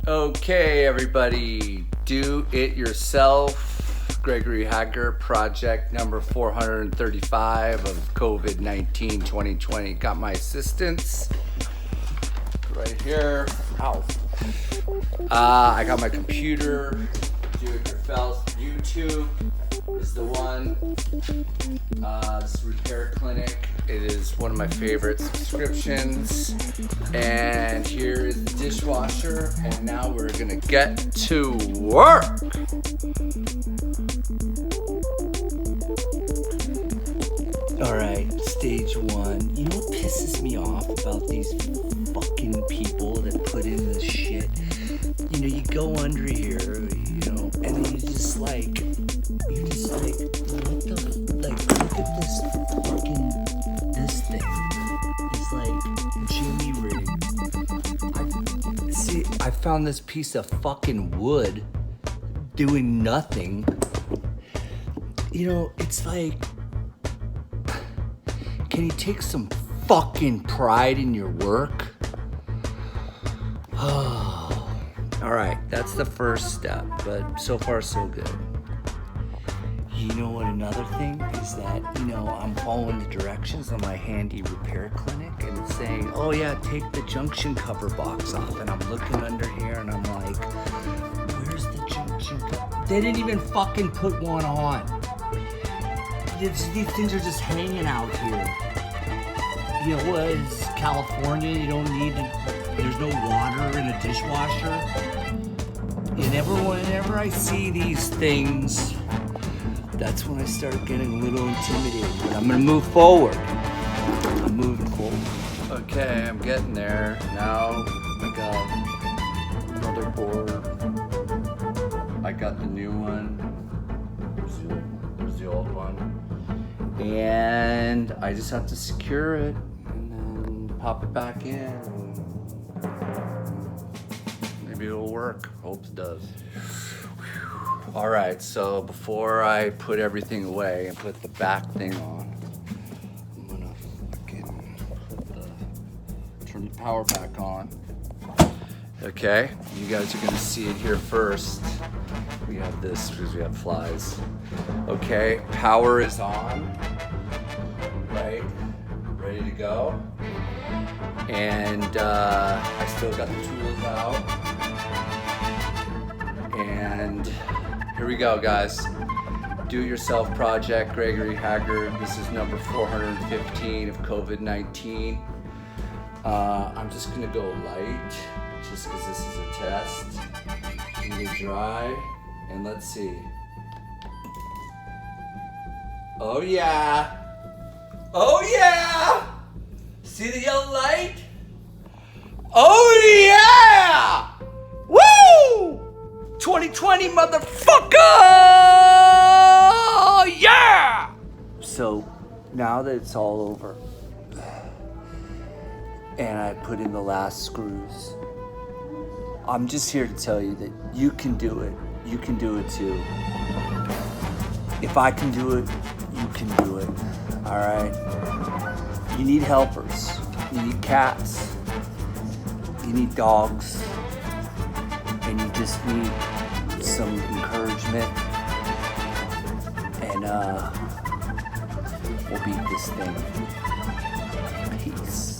Okay, everybody, do it yourself. Gregory Hager, project number 435 of COVID-19 2020. Got my assistants right here. Ow. I got my computer. Do it yourself. YouTube is the one. This is Repair Clinic. It is one of my favorite subscriptions. And here is the dishwasher. And now we're gonna get to work. All right, stage one. You know what pisses me off about these fucking people that put in this shit? You know, you go under here, you know, and then you're just like, what the, like, look at this fucking, this thing. It's like Jimmy rig. I found this piece of fucking wood doing nothing. You know, it's like, can you take some fucking pride in your work? All right, that's the first step, but so far so good. You know what, another thing is that, you know, I'm following the directions on my handy repair clinic and it's saying, oh yeah, take the junction cover box off. And I'm looking under here and I'm like, where's the junction cover? They didn't even fucking put one on. These things are just hanging out here. You know what, it's California, you don't need, there's no water in a dishwasher. And whenever I see these things, that's when I start getting a little intimidated. But I'm gonna move forward. I'm moving forward. Okay, I'm getting there. Now I got motherboard. I got the new one. There's the old one. And I just have to secure it and then pop it back in. Maybe it'll work. Hope it does. All right, so before I put everything away and put the back thing on, I'm gonna fucking turn the power back on. Okay, you guys are gonna see it here first. We have this because we have flies. Okay, power is on, right? Ready to go. And I still got the tools out. And here we go, guys. Do-it-yourself project, Gregory Hager. This is number 415 of COVID-19. I'm just gonna go light, just because this is a test. I'm gonna dry, and let's see. Oh yeah! Oh yeah! See the yellow light? Oh yeah! Woo! 2020 motherfucker! Yeah! So now that it's all over and I put in the last screws, I'm just here to tell you that you can do it. You can do it too. If I can do it, you can do it. All right? You need helpers. You need cats. You need dogs. And you just need some encouragement. And we'll beat this thing. Peace.